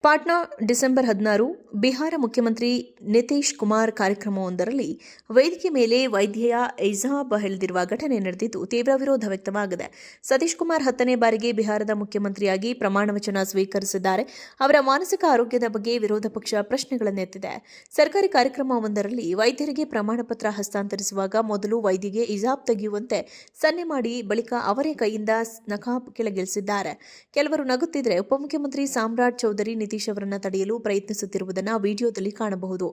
Patna December 16 Bihar ಮುಖ್ಯಮಂತ್ರಿ ನಿತೀಶ್ ಕುಮಾರ್ ಕಾರ್ಯಕ್ರಮವೊಂದರಲ್ಲಿ ವೇದಿಕೆ ಮೇಲೆ ವೈದ್ಯೆಯ ಇಜಾಬ್ ಎಳೆದಿರುವ ಘಟನೆ ನಡೆದಿದ್ದು ತೀವ್ರ ವಿರೋಧ ವ್ಯಕ್ತವಾಗಿದೆ. ಸತೀಶ್ ಕುಮಾರ್ 10ನೇ ಬಾರಿಗೆ ಬಿಹಾರದ ಮುಖ್ಯಮಂತ್ರಿಯಾಗಿ ಪ್ರಮಾಣವಚನ ಸ್ವೀಕರಿಸಿದ್ದಾರೆ. ಅವರ ಮಾನಸಿಕ ಆರೋಗ್ಯದ ಬಗ್ಗೆ ವಿರೋಧ ಪಕ್ಷ ಪ್ರಶ್ನೆಗಳನ್ನೆತ್ತಿದೆ. ಸರ್ಕಾರಿ ಕಾರ್ಯಕ್ರಮವೊಂದರಲ್ಲಿ ವೈದ್ಯರಿಗೆ ಪ್ರಮಾಣ ಪತ್ರ ಹಸ್ತಾಂತರಿಸುವಾಗ ಮೊದಲು ವೈದ್ಯೆಗೆ ಇಜಾಬ್ ತೆಗೆಯುವಂತೆ ಸನ್ನೆ ಮಾಡಿ ಬಳಿಕ ಅವರೇ ಕೈಯಿಂದ ನಕಾಬ್ ಕೆಳಗಿಳಿಸಿದ್ದಾರೆ. ಕೆಲವರು ನಗುತ್ತಿದ್ರೆ ಉಪಮುಖ್ಯಮಂತ್ರಿ ಸಾಮ್ರಾಟ್ ಚೌಧರಿ ನಿತೀಶ್ ಅವರನ್ನು ತಡೆಯಲು ಪ್ರಯತ್ನಿಸುತ್ತಿರುವುದನ್ನು ವಿಡಿಯೋದಲ್ಲಿ ಕಾಣಬಹುದು.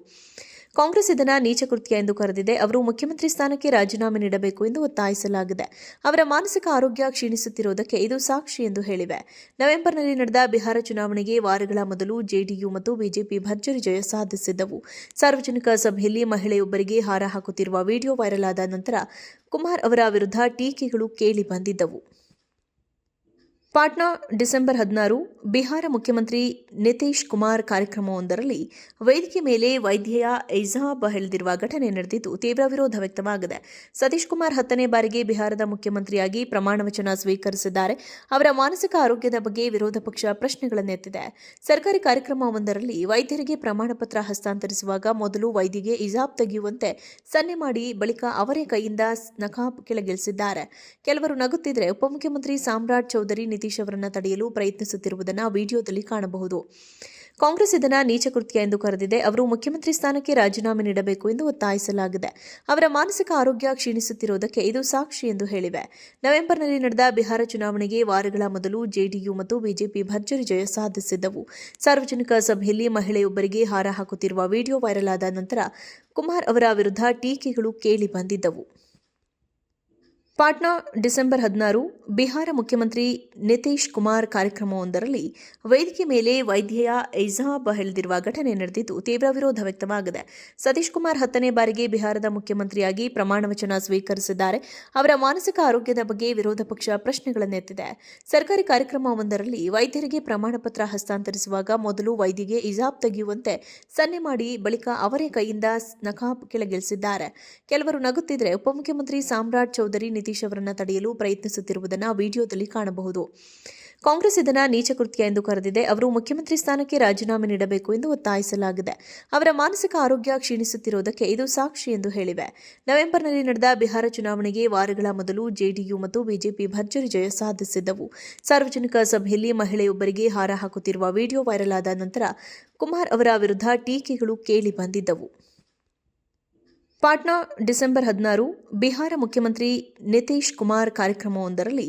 ಕಾಂಗ್ರೆಸ್ ಇದನ್ನು ನೀಚ ಕೃತ್ಯ ಎಂದು ಕರೆದಿದೆ. ಅವರು ಮುಖ್ಯಮಂತ್ರಿ ಸ್ಥಾನಕ್ಕೆ ರಾಜೀನಾಮೆ ನೀಡಬೇಕು ಎಂದು ಒತ್ತಾಯಿಸಲಾಗಿದೆ. ಅವರ ಮಾನಸಿಕ ಆರೋಗ್ಯ ಕ್ಷೀಣಿಸುತ್ತಿರುವುದಕ್ಕೆ ಇದು ಸಾಕ್ಷಿ ಎಂದು ಹೇಳಿವೆ. ನವೆಂಬರ್ನಲ್ಲಿ ನಡೆದ ಬಿಹಾರ ಚುನಾವಣೆಗೆ ವಾರಗಳ ಮೊದಲು ಜೆಡಿಯು ಮತ್ತು ಬಿಜೆಪಿ ಭರ್ಜರಿ ಜಯ ಸಾಧಿಸಿದ್ದವು. ಸಾರ್ವಜನಿಕ ಸಭೆಯಲ್ಲಿ ಮಹಿಳೆಯೊಬ್ಬರಿಗೆ ಹಾರ ಹಾಕುತ್ತಿರುವ ವಿಡಿಯೋ ವೈರಲ್ ಆದ ನಂತರ ಕುಮಾರ್ ಅವರ ವಿರುದ್ಧ ಟೀಕೆಗಳು ಕೇಳಿ ಬಂದಿದ್ದವು. ಪಾಟ್ನಾ ಡಿಸೆಂಬರ್ 16 ಬಿಹಾರ ಮುಖ್ಯಮಂತ್ರಿ ನಿತೀಶ್ ಕುಮಾರ್ ಕಾರ್ಯಕ್ರಮವೊಂದರಲ್ಲಿ ವೇದಿಕೆ ಮೇಲೆ ವೈದ್ಯೆಯ ಇಜಾಬ್ ಎಳೆದಿರುವ ಘಟನೆ ನಡೆದಿದ್ದು ತೀವ್ರ ವಿರೋಧ ವ್ಯಕ್ತವಾಗಿದೆ. ಸತೀಶ್ ಕುಮಾರ್ 10ನೇ ಬಾರಿಗೆ ಬಿಹಾರದ ಮುಖ್ಯಮಂತ್ರಿಯಾಗಿ ಪ್ರಮಾಣವಚನ ಸ್ವೀಕರಿಸಿದ್ದಾರೆ. ಅವರ ಮಾನಸಿಕ ಆರೋಗ್ಯದ ಬಗ್ಗೆ ವಿರೋಧ ಪಕ್ಷ ಪ್ರಶ್ನೆಗಳನ್ನೆತ್ತಿದೆ. ಸರ್ಕಾರಿ ಕಾರ್ಯಕ್ರಮವೊಂದರಲ್ಲಿ ವೈದ್ಯರಿಗೆ ಪ್ರಮಾಣ ಪತ್ರ ಹಸ್ತಾಂತರಿಸುವಾಗ ಮೊದಲು ವೈದ್ಯೆಗೆ ಇಜಾಬ್ ತೆಗೆಯುವಂತೆ ಸನ್ನೆ ಮಾಡಿ ಬಳಿಕ ಅವರೇ ಕೈಯಿಂದ ನಕಾಬ್ ಕೆಳಗಿಳಿಸಿದ್ದಾರೆ. ಕೆಲವರು ನಗುತ್ತಿದ್ರೆ ಉಪಮುಖ್ಯಮಂತ್ರಿ ಸಾಮ್ರಾಟ್ ಚೌಧರಿ ನಿತೀಶ್ ಅವರನ್ನು ತಡೆಯಲು ಪ್ರಯತ್ನಿಸುತ್ತಿರುವುದನ್ನು ವಿಡಿಯೋದಲ್ಲಿ ಕಾಣಬಹುದು. ಕಾಂಗ್ರೆಸ್ ಇದನ್ನು ನೀಚ ಕೃತ್ಯ ಎಂದು ಕರೆದಿದೆ. ಅವರು ಮುಖ್ಯಮಂತ್ರಿ ಸ್ಥಾನಕ್ಕೆ ರಾಜೀನಾಮೆ ನೀಡಬೇಕು ಎಂದು ಒತ್ತಾಯಿಸಲಾಗಿದೆ. ಅವರ ಮಾನಸಿಕ ಆರೋಗ್ಯ ಕ್ಷೀಣಿಸುತ್ತಿರುವುದಕ್ಕೆ ಇದು ಸಾಕ್ಷಿ ಎಂದು ಹೇಳಿವೆ. ನವೆಂಬರ್ನಲ್ಲಿ ನಡೆದ ಬಿಹಾರ ಚುನಾವಣೆಗೆ ವಾರಗಳ ಮೊದಲು ಜೆಡಿಯು ಮತ್ತು ಬಿಜೆಪಿ ಭರ್ಜರಿ ಜಯ ಸಾಧಿಸಿದ್ದವು. ಸಾರ್ವಜನಿಕ ಸಭೆಯಲ್ಲಿ ಮಹಿಳೆಯೊಬ್ಬರಿಗೆ ಹಾರ ಹಾಕುತ್ತಿರುವ ವಿಡಿಯೋ ವೈರಲ್ ಆದ ನಂತರ ಕುಮಾರ್ ಅವರ ವಿರುದ್ಧ ಟೀಕೆಗಳು ಕೇಳಿ ಬಂದಿದ್ದವು. ಪಾಟ್ನಾ ಡಿಸೆಂಬರ್ 16 ಬಿಹಾರ ಮುಖ್ಯಮಂತ್ರಿ ನಿತೀಶ್ ಕುಮಾರ್ ಕಾರ್ಯಕ್ರಮವೊಂದರಲ್ಲಿ ವೇದಿಕೆ ಮೇಲೆ ವೈದ್ಯೆಯ ಇಜಾಬ್ ಎಳೆದಿರುವ ಘಟನೆ ನಡೆದಿದ್ದು ತೀವ್ರ ವಿರೋಧ ವ್ಯಕ್ತವಾಗಿದೆ. ಸತೀಶ್ ಕುಮಾರ್ 10ನೇ ಬಾರಿಗೆ ಬಿಹಾರದ ಮುಖ್ಯಮಂತ್ರಿಯಾಗಿ ಪ್ರಮಾಣವಚನ ಸ್ವೀಕರಿಸಿದ್ದಾರೆ. ಅವರ ಮಾನಸಿಕ ಆರೋಗ್ಯದ ಬಗ್ಗೆ ವಿರೋಧ ಪಕ್ಷ ಪ್ರಶ್ನೆಗಳನ್ನೆತ್ತಿದೆ. ಸರ್ಕಾರಿ ಕಾರ್ಯಕ್ರಮವೊಂದರಲ್ಲಿ ವೈದ್ಯರಿಗೆ ಪ್ರಮಾಣ ಪತ್ರ ಹಸ್ತಾಂತರಿಸುವಾಗ ಮೊದಲು ವೈದ್ಯೆಗೆ ಇಜಾಬ್ ತೆಗೆಯುವಂತೆ ಸನ್ನೆ ಮಾಡಿ ಬಳಿಕ ಅವರೇ ಕೈಯಿಂದ ನಕಾಬ್ ಕೆಳಗಿಳಿಸಿದ್ದಾರೆ. ಕೆಲವರು ನಗುತ್ತಿದ್ರೆ ಉಪಮುಖ್ಯಮಂತ್ರಿ ಸಾಮ್ರಾಟ್ ಚೌಧರಿ ನಿತೀಶ್ ಅವರನ್ನು ತಡೆಯಲು ಪ್ರಯತ್ನಿಸುತ್ತಿರುವುದನ್ನು ವಿಡಿಯೋದಲ್ಲಿ ಕಾಣಬಹುದು. ಕಾಂಗ್ರೆಸ್ ಇದನ್ನು ನೀಚ ಕೃತ್ಯ ಎಂದು ಕರೆದಿದೆ. ಅವರು ಮುಖ್ಯಮಂತ್ರಿ ಸ್ಥಾನಕ್ಕೆ ರಾಜೀನಾಮೆ ನೀಡಬೇಕು ಎಂದು ಒತ್ತಾಯಿಸಲಾಗಿದೆ. ಅವರ ಮಾನಸಿಕ ಆರೋಗ್ಯ ಕ್ಷೀಣಿಸುತ್ತಿರುವುದಕ್ಕೆ ಇದು ಸಾಕ್ಷಿ ಎಂದು ಹೇಳಿವೆ. ನವೆಂಬರ್ನಲ್ಲಿ ನಡೆದ ಬಿಹಾರ ಚುನಾವಣೆಗೆ ವಾರಗಳ ಮೊದಲು ಜೆಡಿಯು ಮತ್ತು ಬಿಜೆಪಿ ಭರ್ಜರಿ ಜಯ ಸಾಧಿಸಿದ್ದವು. ಸಾರ್ವಜನಿಕ ಸಭೆಯಲ್ಲಿ ಮಹಿಳೆಯೊಬ್ಬರಿಗೆ ಹಾರ ಹಾಕುತ್ತಿರುವ ವಿಡಿಯೋ ವೈರಲ್ ಆದ ನಂತರ ಕುಮಾರ್ ಅವರ ವಿರುದ್ಧ ಟೀಕೆಗಳು ಕೇಳಿ ಬಂದಿದ್ದವು. ಪಾಟ್ನಾ ಡಿಸೆಂಬರ್ 16 ಬಿಹಾರ ಮುಖ್ಯಮಂತ್ರಿ ನಿತೀಶ್ ಕುಮಾರ್ ಕಾರ್ಯಕ್ರಮವೊಂದರಲ್ಲಿ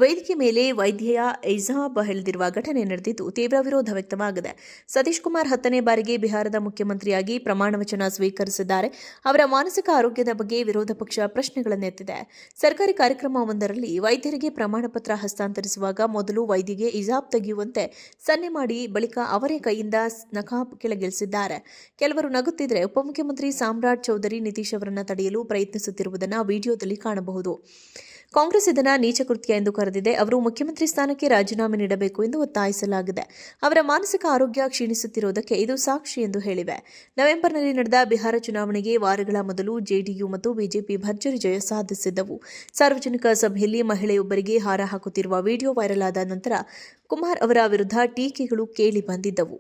ವೇದಿಕೆ ಮೇಲೆ ವೈದ್ಯೆಯ ಇಜಾಬ್ ಎಳೆದಿರುವ ಘಟನೆ ನಡೆದಿದ್ದು ತೀವ್ರ ವಿರೋಧ ವ್ಯಕ್ತವಾಗಿದೆ. ಸತೀಶ್ ಕುಮಾರ್ 10ನೇ ಬಾರಿಗೆ ಬಿಹಾರದ ಮುಖ್ಯಮಂತ್ರಿಯಾಗಿ ಪ್ರಮಾಣವಚನ ಸ್ವೀಕರಿಸಿದ್ದಾರೆ. ಅವರ ಮಾನಸಿಕ ಆರೋಗ್ಯದ ಬಗ್ಗೆ ವಿರೋಧ ಪಕ್ಷ ಪ್ರಶ್ನೆಗಳನ್ನೆತ್ತಿದೆ. ಸರ್ಕಾರಿ ಕಾರ್ಯಕ್ರಮವೊಂದರಲ್ಲಿ ವೈದ್ಯರಿಗೆ ಪ್ರಮಾಣ ಪತ್ರ ಹಸ್ತಾಂತರಿಸುವಾಗ ಮೊದಲು ವೈದ್ಯೆಗೆ ಇಜಾಬ್ ತೆಗೆಯುವಂತೆ ಸನ್ನೆ ಮಾಡಿ ಬಳಿಕ ಅವರೇ ಕೈಯಿಂದ ನಕಾಬ್ ಕೆಳಗಿಳಿಸಿದ್ದಾರೆ. ಕೆಲವರು ನಗುತ್ತಿದ್ರೆ ಉಪಮುಖ್ಯಮಂತ್ರಿ ಸಾಮ್ರಾಟ್ ಚೌಧರಿ ನಿತೀಶ್ ಅವರನ್ನು ತಡೆಯಲು ಪ್ರಯತ್ನಿಸುತ್ತಿರುವುದನ್ನು ವಿಡಿಯೋದಲ್ಲಿ ಕಾಣಬಹುದು. ಕಾಂಗ್ರೆಸ್ ಇದನ್ನು ನೀಚ ಕೃತ್ಯ ಎಂದು ಕರೆದಿದೆ. ಅವರು ಮುಖ್ಯಮಂತ್ರಿ ಸ್ಥಾನಕ್ಕೆ ರಾಜೀನಾಮೆ ನೀಡಬೇಕು ಎಂದು ಒತ್ತಾಯಿಸಲಾಗಿದೆ. ಅವರ ಮಾನಸಿಕ ಆರೋಗ್ಯ ಕ್ಷೀಣಿಸುತ್ತಿರುವುದಕ್ಕೆ ಇದು ಸಾಕ್ಷಿ ಎಂದು ಹೇಳಿವೆ. ನವೆಂಬರ್ನಲ್ಲಿ ನಡೆದ ಬಿಹಾರ ಚುನಾವಣೆಗೆ ವಾರಗಳ ಮೊದಲು ಜೆಡಿಯು ಮತ್ತು ಬಿಜೆಪಿ ಭರ್ಜರಿ ಜಯ ಸಾಧಿಸಿದ್ದವು. ಸಾರ್ವಜನಿಕ ಸಭೆಯಲ್ಲಿ ಮಹಿಳೆಯೊಬ್ಬರಿಗೆ ಹಾರ ಹಾಕುತ್ತಿರುವ ವಿಡಿಯೋ ವೈರಲ್ ಆದ ನಂತರ ಕುಮಾರ್ ಅವರ ವಿರುದ್ಧ ಟೀಕೆಗಳು ಕೇಳಿ ಬಂದಿದ್ದವು.